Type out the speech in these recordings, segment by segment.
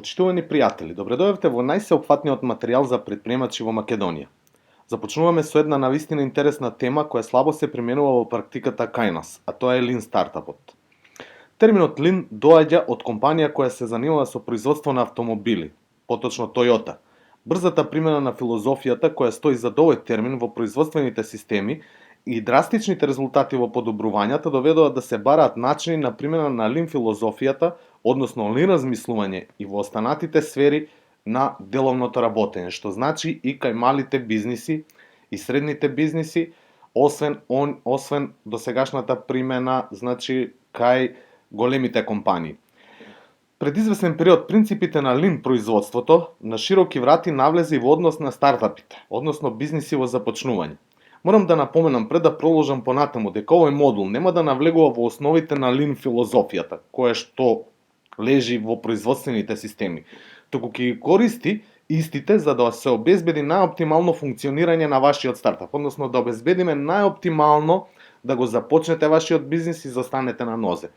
Почитувани пријатели, добре дојдовте во најсеопфатниот материјал за претприемачи во Македонија. Започнуваме со една навистина интересна тема која слабо се применува во практиката кај нас, а тоа е Lean стартапот. Терминот Lean доаѓа од компанија која се занимава со производство на автомобили, поточно Toyota. Брзата примена на филозофијата која стои зад овој термин во производствените системи и драстичните резултати во подобрувањата доведува да се бараат начини на примена на Lean филозофијата, односно Lean размислување и во останатите сфери на деловното работење, што значи и кај малите бизниси и средните бизниси, освен досегашната примена, значи кај големите компании. Пред известен период принципите на Lean производството на широки врати навлезе и во однос на стартапите, односно бизниси во започнување. Морам да напоменам пред да продолжам понатаму дека овој модул нема да навлегува во основите на Lean филозофијата, која што лежи во производствените системи, туку ќе ги користи истите за да се обезбеди најоптимално функционирање на вашиот стартап, односно да обезбедиме најоптимално да го започнете вашиот бизнис и застанете на нозе.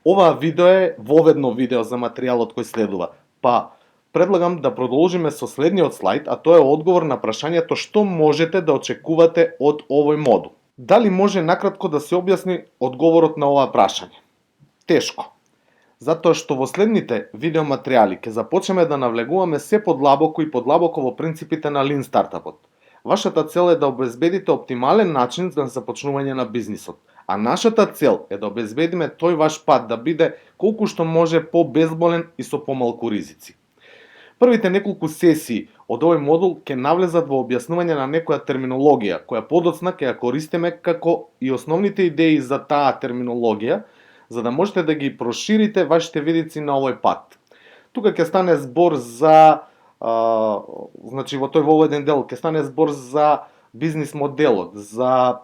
Ова видео е воведно видео за материјалот кој следува, па предлагам да продолжиме со следниот слайд, а тоа е одговор на прашањето што можете да очекувате од овој модул. Дали може накратко да се објасни одговорот на ова прашање? Тешко. Затоа што во следните видеоматеријали ќе започнеме да навлегуваме се подлабоко и подлабоко во принципите на Lean стартапот. Вашата цел е да обезбедите оптимален начин за започнување на бизнисот, а нашата цел е да обезбедиме тој ваш пат да биде колку што може по-безболен и со помалку ризици. Првите неколку сесии од овој модул ќе навлезат во објаснување на некоја терминологија, која подоцна ќе ја користиме како и основните идеи за таа терминологија, за да можете да ги проширите вашите видици на овој пат. Тука ќе стане збор за, значи во тој воведен дел ќе стане збор за бизнис моделот, за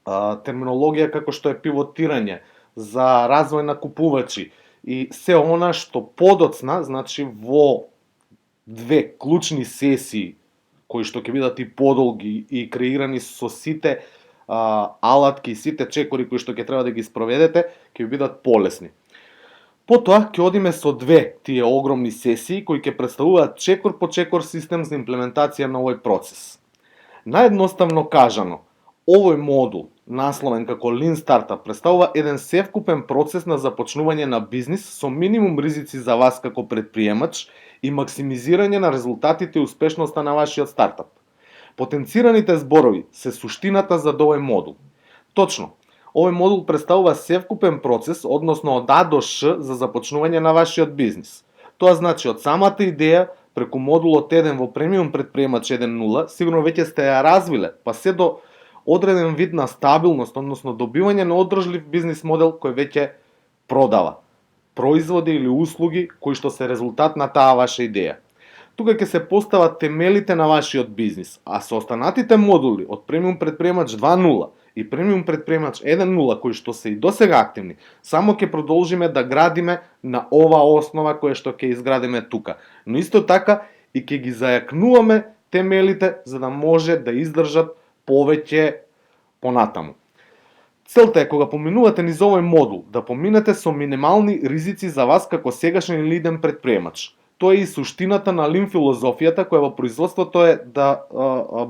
терминологија како што е пивотирање, за развој на купувачи и се она што подоцна, значи во две клучни сесии кои што ќе бидат и подолги и креирани со сите алатки и сите чекори кои што ќе треба да ги спроведете, ќе бидат полесни. Потоа ќе одиме со две тие огромни сесии кои ќе представуваат чекор по чекор систем за имплементација на овој процес. Наедноставно кажано, овој модул, насловен како Lean Startup, представува еден севкупен процес на започнување на бизнис со минимум ризици за вас како предприемач и максимизирање на резултатите и успешноста на вашиот стартап. Потенцираните зборови се суштината за овој модул. Точно, овој модул представува севкупен процес, односно од А до Ш за започнување на вашиот бизнис. Тоа значи од самата идеја преку модулот 1 во премиум предприемач 1.0, сигурно веќе сте ја развиле, па се до одреден вид на стабилност, односно добивање на одржлив бизнис модел кој веќе продава производи или услуги кои што се резултат на таа ваша идеја. Тука ќе се постават темелите на вашиот бизнис, а со останатите модули од премиум предприемач 2.0 и премиум предприемач 1.0 кои што се и досега активни, само ќе продолжиме да градиме на ова основа која што ќе изградиме тука. Но исто така и ќе ги зајакнуваме темелите за да може да издржат повеќе понатаму. Целта е кога поминувате низ овој модул да поминете со минимални ризици за вас како сегашен или иден предприемач. Тоа е и суштината на Lean филозофијата која во производството е да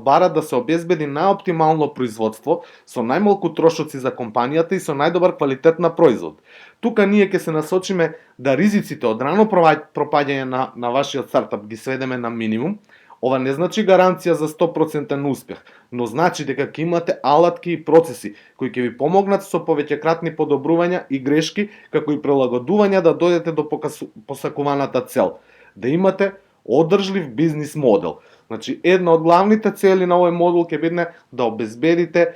бара да се обезбеди најоптимално производство со најмалку трошоци за компанијата и со најдобар квалитет на производ. Тука ние ќе се насочиме да ризиците од рано пропаѓање на вашиот стартап ги сведеме на минимум. Ова не значи гаранција за 100% успех, но значи дека ќе имате алатки и процеси кои ќе ви помогнат со повеќекратни подобрувања и грешки, како и прилагодувања да дојдете до посакуваната цел. Да имате одржлив бизнис модел. Значи, една од главните цели на овој модул ќе биде да обезбедите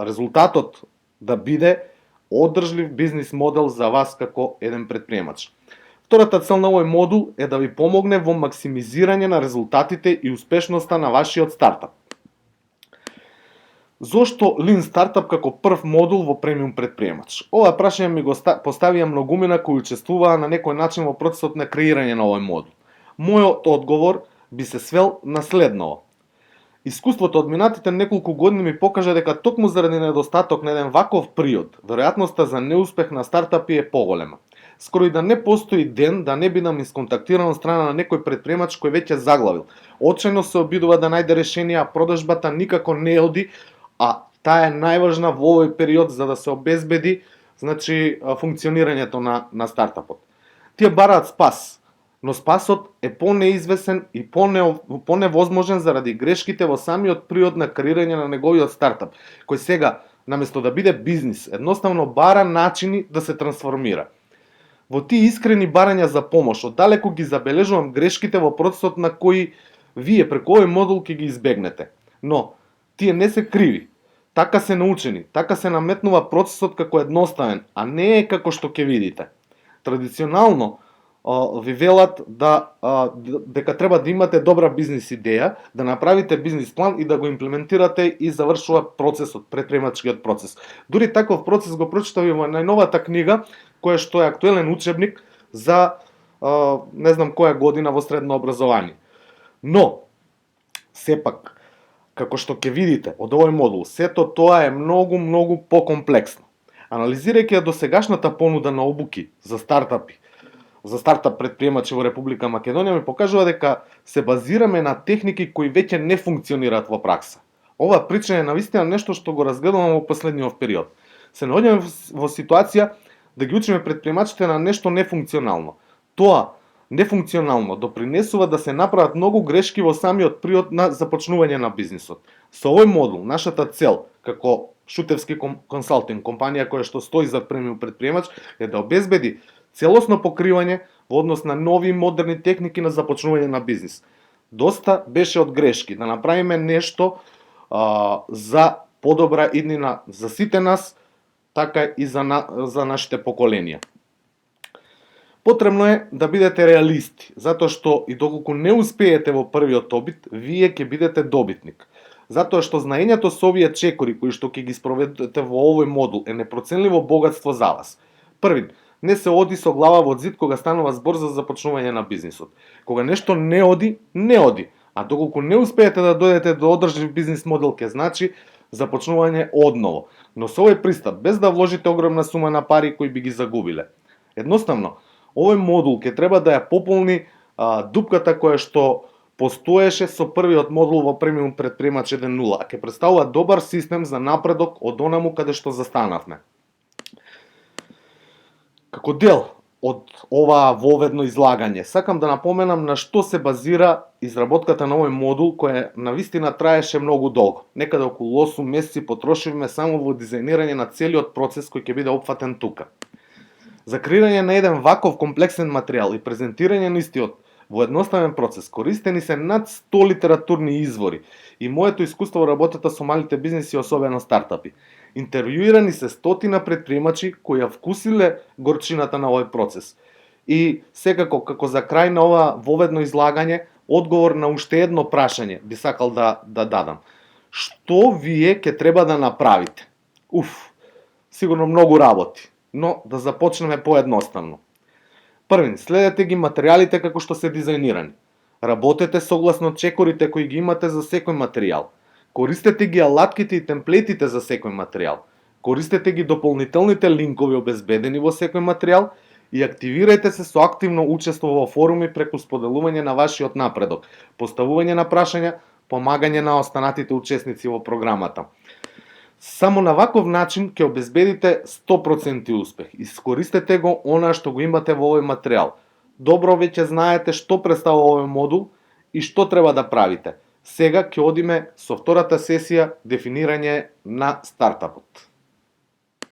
резултатот да биде одржлив бизнис модел за вас како еден предприемач. Втората цел на овој модул е да ви помогне во максимизирање на резултатите и успешноста на вашиот стартап. Зошто Lean Startup како прв модул во премиум предприемач? Ова прашање ми го поставија многумина кои учествуваа на некој начин во процесот на креирање на овој модул. Мојот одговор би се свел на следново. Искуството од минатите неколку години ми покажа дека токму заради недостаток на еден ваков период, веројатноста за неуспех на стартапи е поголема. скоро и да не постои ден да не бидам исконтактиран од страна на некој предприемач кој веќе заглавил. Очајно се обидува да најде решение, а продажбата никако не оди, а таа е најважна во овој период за да се обезбеди функционирањето на стартапот. Тие бараат спас, но спасот е понеизвесен и поневозможен заради грешките во самиот приод на креирање на неговиот стартап, кој сега, наместо да биде бизнис, едноставно бара начини да се трансформира. Во тие искрени барања за помош, оддалеку ги забележувам грешките во процесот на кои вие преку овој модул ќе ги избегнете. Но, тие не се криви. Така се научени, така се наметнува процесот како едноставен, а не е како што ќе видите. Традиционално ви велат дека треба да имате добра бизнис идеја, да направите бизнис план и да го имплементирате и завршува процесот, предприемачкиот процес. Дури таков процес го прочитав и во најновата книга, која што е актуелен учебник за не знам која година во средно образование. Но, сепак, како што ќе видите од овој модул, сето тоа е многу покомплексно. Анализирајќи ја досегашната понуда на обуки за стартап предприемачи во Република Македонија, ми покажува дека се базираме на техники кои веќе не функционираат во пракса. Ова причина е навистина нешто што го разгледувам во последниот период. Се наоѓаме во ситуација да ги учиме предприемачите на нешто нефункционално. Тоа нефункционално допринесува да се направат многу грешки во самиот приод на започнување на бизнисот. Со овој модул, нашата цел, како Шутевски консалтинг, компанија која што стои зад премиум предприемач, е да обезбеди целосно покривање во однос на нови модерни техники на започнување на бизнис. Доста беше од грешки, да направиме нешто за подобра иднина за сите нас, така и за нашите поколенија. Потребно е да бидете реалисти, затоа што и доколку не успеете во првиот обид, вие ќе бидете добитник. Затоа што знаењето со овие чекори кои што ќе ги спроведете во овој модул е непроценливо богатство за вас. Првин, не се оди со глава во зид кога станува збор за започнување на бизнисот. Кога нешто не оди, не оди. А доколку не успеете да дојдете до одржлив бизнис модел, ќе значи започнување одново. Но со овој пристап, без да вложите огромна сума на пари кои би ги загубиле. Едноставно, овој модул ќе треба да ја пополни дупката која што постоеше со првиот модул во премиум предприемач 1.0, а ќе представува добар систем за напредок од онаму каде што застанавме. Како дел од ова воведно излагање, сакам да напоменам на што се базира изработката на овој модул, која навистина траеше многу долго. Некаде околу 8 месеци потрошивме само во дизајнирање на целиот процес кој ќе биде опфатен тука. За креирање на еден ваков комплексен материјал и презентирање на истиот во едноставен процес користени се над 100 литературни извори и моето искуство во работата со малите бизнеси, особено стартапи. Интервјуирани се стотина предприемачи кои ја вкусиле горчината на овој процес. И секако, како за крај на ова воведно излагање, одговор на уште едно прашање би сакал да дадам. Што вие ќе треба да направите? Сигурно многу работи, но да започнеме поедноставно. Првин, следете ги материјалите како што се дизајнирани. Работете согласно чекорите кои ги имате за секој материјал. Користете ги алатките и темплетите за секој материјал. Користете ги дополнителните линкови обезбедени во секој материјал и активирајте се со активно учество во форуми преку споделување на вашиот напредок, поставување на прашања, помагање на останатите учесници во програмата. Само на ваков начин ќе обезбедите 100% успех. Искористете го она што го имате во овој материјал. Добро веќе знаете што представува овој модул и што треба да правите. Сега ќе одиме со втората сесија дефинирање на стартапот.